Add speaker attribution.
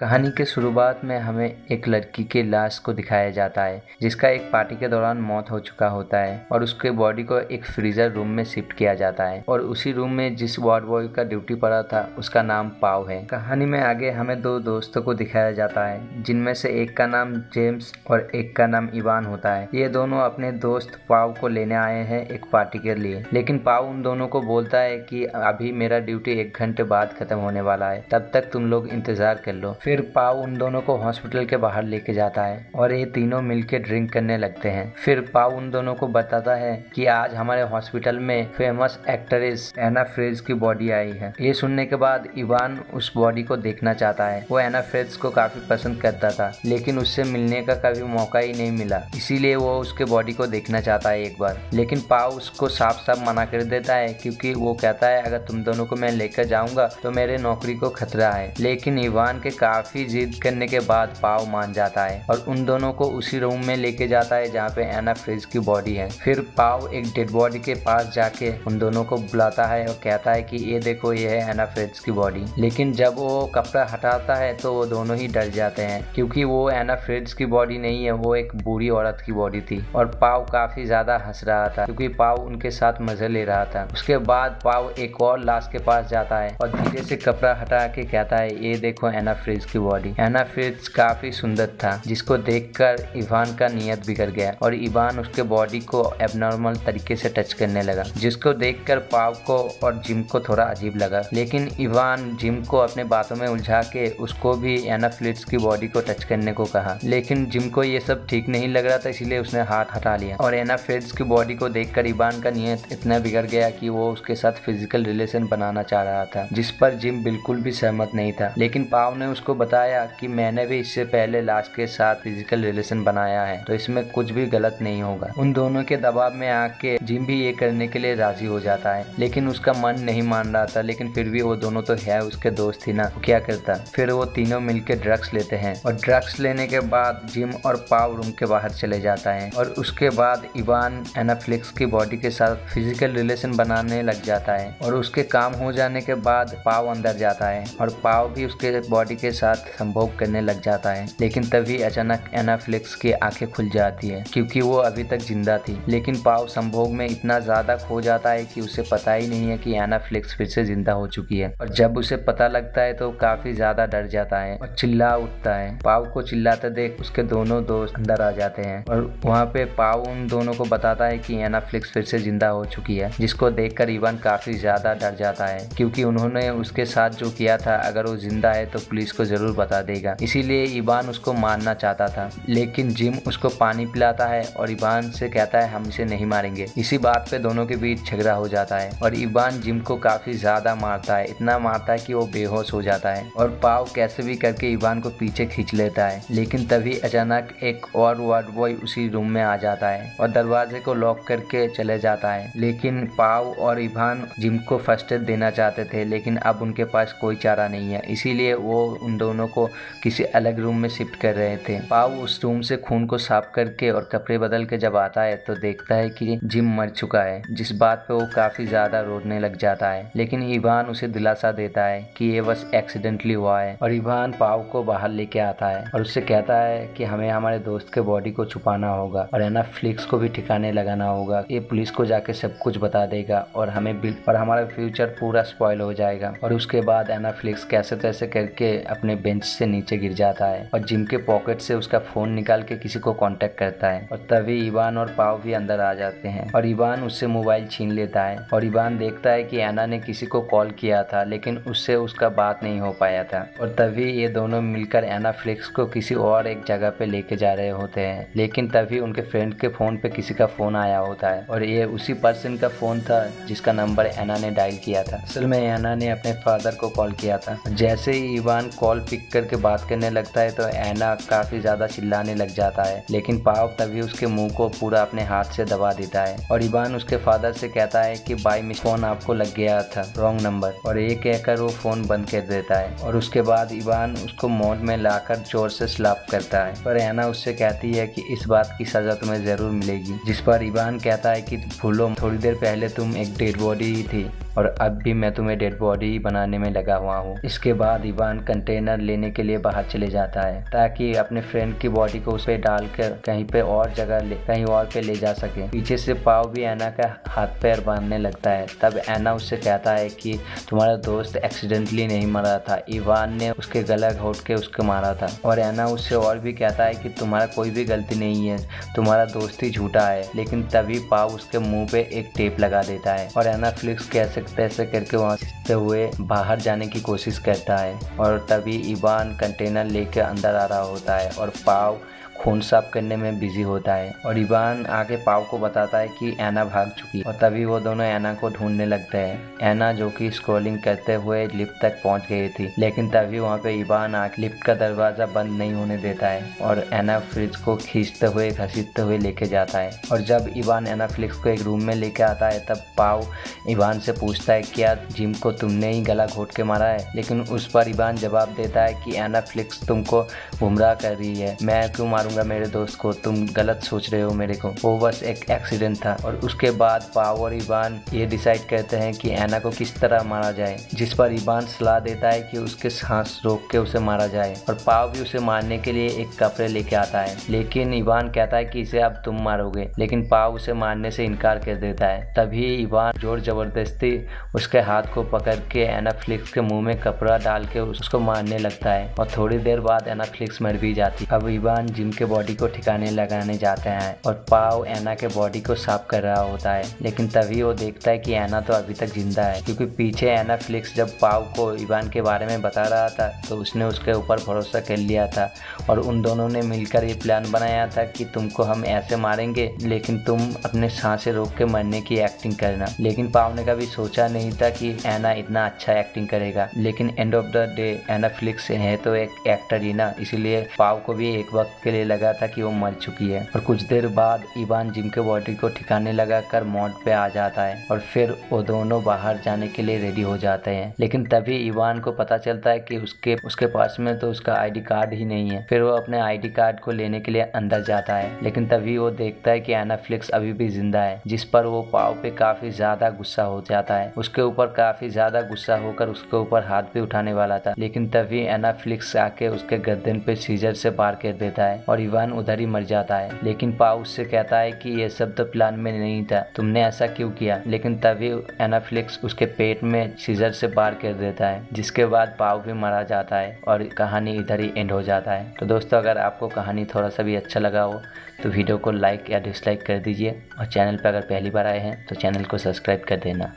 Speaker 1: कहानी के शुरुआत में हमें एक लड़की के लाश को दिखाया जाता है जिसका एक पार्टी के दौरान मौत हो चुका होता है और उसके बॉडी को एक फ्रीजर रूम में शिफ्ट किया जाता है और उसी रूम में जिस वार्ड बॉय का ड्यूटी पड़ा था उसका नाम पाव है। कहानी में आगे हमें दो दोस्तों को दिखाया जाता है जिनमें से एक का नाम जेम्स और एक का नाम इवान होता है। ये दोनों अपने दोस्त पाव को लेने आए हैं एक पार्टी के लिए, लेकिन पाव उन दोनों को बोलता है कि अभी मेरा ड्यूटी 1 घंटे बाद खत्म होने वाला है, तब तक तुम लोग इंतजार कर लो। फिर पाव उन दोनों को हॉस्पिटल के बाहर लेके जाता है और ये तीनों मिलके ड्रिंक करने लगते हैं। फिर पाव उन दोनों को बताता है कि आज हमारे हॉस्पिटल में फेमस एक्ट्रेस एना फ्रेज की बॉडी आई है। ये सुनने के बाद इवान उस बॉडी को देखना चाहता है। वो एना फ्रेज को काफी पसंद करता था, लेकिन उससे मिलने का कभी मौका ही नहीं मिला, इसीलिए वो उसके बॉडी को देखना चाहता है एक बार। लेकिन पाव उसको साफ साफ मना कर देता है क्योंकि वो कहता है अगर तुम दोनों को मैं लेकर जाऊंगा तो मेरे नौकरी को खतरा है। लेकिन इवान के काफी जिद करने के बाद पाव मान जाता है और उन दोनों को उसी रूम में लेके जाता है जहाँ पे एना फ्रेज की बॉडी है। फिर पाव एक डेड बॉडी के पास जाके उन दोनों को बुलाता है और कहता है कि ये देखो ये है एना फ्रेज की बॉडी। लेकिन जब वो कपड़ा हटाता है तो वो दोनों ही डर जाते हैं क्योंकि वो एना फ्रेज की बॉडी नहीं है, वो एक बूढ़ी औरत की बॉडी थी। और पाव काफी ज्यादा हंस रहा था क्योंकि पाव उनके साथ मजे ले रहा था। उसके बाद पाव एक और लाश के पास जाता है और धीरे से कपड़ा हटा के कहता है ये देखो एना फ्रेज की बॉडी। एना फ्रेज काफी सुंदर था जिसको देखकर इवान का नियत बिगड़ गया और इवान उसके बॉडी को एबनॉर्मल तरीके से टच करने लगा, जिसको देखकर पाव को और जिम को थोड़ा अजीब लगा। लेकिन इवान जिम को अपने बातों में उलझा के उसको भी एना फ्रेज की बॉडी को टच करने को कहा, लेकिन जिम को ये सब ठीक नहीं लग रहा था, इसलिए उसने हाथ हटा लिया। और एना फ्रेज की बॉडी को देखकर इवान का नियत इतना बिगड़ गया कि वो उसके साथ फिजिकल रिलेशन बनाना चाह रहा था, जिस पर जिम बिल्कुल भी सहमत नहीं था। लेकिन पाव ने उसको बताया कि मैंने भी इससे पहले लाश के साथ फिजिकल रिलेशन बनाया है, तो इसमें कुछ भी गलत नहीं होगा। उन दोनों के दबाव में आके जिम भी ये करने के लिए राजी हो जाता है, लेकिन उसका मन नहीं मान रहा था। लेकिन फिर भी वो दोनों तो है उसके दोस्त ही ना, क्या करता। फिर वो तीनों मिलकर ड्रग्स लेते हैं और ड्रग्स लेने के बाद जिम और पाव रूम के बाहर चले जाता है और उसके बाद इवान एना फ्रेज की बॉडी के साथ फिजिकल रिलेशन बनाने लग जाता है और उसके काम हो जाने के बाद पाव अंदर जाता है और पाव भी उसके बॉडी के साथ संभोग करने लग जाता है। लेकिन तभी अचानक एना फ्रेज की आंखें खुल जाती है क्योंकि वो अभी तक जिंदा थी। लेकिन पाव संभोग में इतना ज्यादा खो जाता है कि उसे पता ही नहीं है कि एना फ्रेज फिर से जिंदा हो चुकी है। और जब उसे पता लगता है तो काफी ज्यादा डर जाता है और चिल्ला उठता है। पाव को चिल्लाते देख उसके दोनों दोस्त अंदर आ जाते हैं और वहाँ पे पाव उन दोनों को बताता है कि एना फ्रेज फिर से जिंदा हो चुकी है, जिसको देखकर इवान काफी ज्यादा डर जाता है क्योंकि उन्होंने उसके साथ जो किया था अगर वो जिंदा है तो पुलिस को जरूर बता देगा, इसीलिए इवान उसको मारना चाहता था। लेकिन जिम उसको पानी पिलाता है और इवान से कहता है हम इसे नहीं मारेंगे। इसी बात पे दोनों के बीच झगड़ा हो जाता है और इवान जिम को काफी ज्यादा मारता है, इतना मारता है कि वो बेहोश हो जाता है और पाव कैसे भी करके इवान को पीछे खींच लेता है। लेकिन तभी अचानक एक और वार्ड बॉय उसी रूम में आ जाता है और दरवाजे को लॉक करके चले जाता है। लेकिन पाव और इवान जिम को फर्स्ट एड देना चाहते थे, लेकिन अब उनके पास कोई चारा नहीं है, इसीलिए वो उन दोनों को किसी अलग रूम में शिफ्ट कर रहे थे। पाव उस रूम से खून को साफ करके और कपड़े बदल के जब आता है तो देखता है कि जिम मर चुका है, जिस बात पे वो काफी ज्यादा रोने लग जाता है। लेकिन इवान उसे दिलासा देता है कि ये बस एक्सीडेंटली हुआ है और इवान पाव को बाहर लेके आता है और उससे कहता है कि हमें हमारे दोस्त के बॉडी को छुपाना होगा और एना फ्रेज को भी ठिकाने लगाना होगा। ये पुलिस को जाके सब कुछ बता देगा और हमारा फ्यूचर पूरा स्पॉइल हो जाएगा। और उसके बाद एना फ्रेज कैसे तैसे करके अपने बेंच से नीचे गिर जाता है और जिम के पॉकेट से उसका फोन निकाल के किसी को कांटेक्ट करता है और तभी इवान और पाव भी अंदर आ जाते हैं और इवान उससे मोबाइल छीन लेता है और इवान देखता है कि एना ने किसी को कॉल किया था, लेकिन उससे उसका बात नहीं हो पाया था। और तभी ये दोनों मिलकर एना फ्रेज को किसी और एक जगह पे लेके जा रहे होते हैं। लेकिन तभी उनके फ्रेंड के फोन पे किसी का फोन आया होता है और ये उसी पर्सन का फोन था जिसका नंबर एना ने डायल किया था। असल में एना ने अपने फादर को कॉल किया था। जैसे ही इवान कॉल पिक करके बात करने लगता है तो एना काफी ज्यादा चिल्लाने लग जाता है, लेकिन पाव तभी उसके मुंह को पूरा अपने हाथ से दबा देता है और इवान उसके फादर से कहता है कि बाय मिस फोन आपको लग गया था, रॉन्ग नंबर, और ये कहकर वो फोन बंद कर देता है। और उसके बाद इवान उसको मौत में लाकर जोर से स्लैप करता है, पर एना उससे कहती है कि इस बात की सजा तुम्हें जरूर मिलेगी, जिस पर इवान कहता है कि भूलो, थोड़ी देर पहले तुम एक डेड बॉडी ही थी। और अब भी मैं तुम्हें डेड बॉडी बनाने में लगा हुआ हूँ। इसके बाद इवान कंटेनर लेने के लिए बाहर चले जाता है ताकि अपने फ्रेंड की बॉडी को उस पे डालकर कहीं पे और कहीं और पे ले जा सके। पीछे से पाव भी एना का हाथ पैर बांधने लगता है। तब एना उससे कहता है कि तुम्हारा दोस्त एक्सीडेंटली नहीं मरा था, इवान ने उसके गला घोट के उसको मारा था। और एना उससे और भी कहता है कि तुम्हारा कोई भी गलती नहीं है, तुम्हारा दोस्त ही झूठा है। लेकिन तभी पाव उसके मुंह पे एक टेप लगा देता है और एना फ्लिक्स कैसे तैसे करके वहां से हुए बाहर जाने की कोशिश करता है। और तभी इवान कंटेनर लेके अंदर आ रहा होता है और पाव खून साफ करने में बिजी होता है। और इवान आके पाव को बताता है कि एना भाग चुकी है। और तभी वो दोनों एना को ढूंढने लगते हैं। एना जो कि स्क्रॉलिंग करते हुए लिफ्ट तक पहुंच गई थी, लेकिन तभी वहां पे इवान आके लिफ्ट का दरवाजा बंद नहीं होने देता है और एना फ्लिक्स को खींचते हुए घसीटते हुए लेके जाता है। और जब इवान एना फ्लिक्स को एक रूम में लेके आता है तब पाव इवान से पूछता है क्या जिम को तुमने ही गला घोट के मारा है। लेकिन उस पर इवान जवाब देता है कि एना फ्लिक्स तुमको गुमराह कर रही है, मैं क्यों मारूंगा मेरे दोस्त को, तुम गलत सोच रहे हो मेरे को, वो बस एक एक्सीडेंट था। और उसके बाद पाव और इवान ये डिसाइड करते हैं कि एना को किस तरह मारा जाए, जिस पर इवान सलाह देता है कि उसके सांस रोक के उसे मारा जाए। और पाव भी उसे मारने के लिए एक कपड़े लेके आता है, लेकिन इवान कहता है कि इसे अब तुम मारोगे। लेकिन पाव उसे मारने से इनकार कर देता है। तभी इवान जोर जबरदस्ती उसके हाथ को पकड़ के एना फ्लिक्स के मुंह में कपड़ा डाल के उसको मारने लगता है और थोड़ी देर बाद एना फ्लिक्स मर भी जाती। अब इवान जिम के बॉडी को ठिकाने लगाने जाते हैं और पाव एना के बॉडी को साफ कर रहा होता है। लेकिन तभी वो देखता है कि एना तो अभी तक जिंदा है, क्योंकि पीछे एना फ्लिक्स जब पाव को इवान के बारे में बता रहा था तो उसने उसके ऊपर भरोसा कर लिया था और उन दोनों ने मिलकर ये प्लान बनाया था कि तुमको हम ऐसे मारेंगे लेकिन तुम अपने सांसें रोक के मरने की एक्टिंग करना। लेकिन पाव ने कभी सोचा नहीं था कि एना इतना अच्छा एक्टिंग करेगा। लेकिन एंड ऑफ द डे एना फ्लिक्स है तो एक एक्टर ही ना, इसीलिए पाव को भी एक वक्त के लिए लगा था कि वो मर चुकी है। और कुछ देर बाद इवान जिम के बॉडी को ठिकाने लगा कर मौत पे आ जाता है और फिर वो दोनों बाहर जाने के लिए रेडी हो जाते हैं। लेकिन तभी इवान को पता चलता है कि उसके पास में तो उसका आईडी कार्ड ही नहीं है। फिर वो अपने आईडी कार्ड को लेने के लिए अंदर जाता है, लेकिन तभी वो देखता है कि एना फ्लिक्स अभी भी जिंदा है, जिस पर वो पाव पे काफी ज्यादा गुस्सा हो जाता है। उसके ऊपर काफी ज्यादा गुस्सा होकर उसके ऊपर हाथ भी उठाने वाला था, लेकिन तभी एना फ्लिक्स आके उसके गर्दन पे सीजर से वार कर देता है और इवान उधर ही मर जाता है। लेकिन पाव उससे कहता है कि ये सब तो प्लान में नहीं था, तुमने ऐसा क्यों किया। लेकिन तभी एना फ्लिक्स उसके पेट में सीजर से वार कर देता है, जिसके बाद पाव भी मारा जाता है और कहानी इधर ही एंड हो जाता है। तो दोस्तों, अगर आपको कहानी थोड़ा सा भी अच्छा लगा हो तो वीडियो को लाइक या डिसलाइक कर दीजिए और चैनल पर अगर पहली बार आए हैं तो चैनल को सब्सक्राइब कर देना।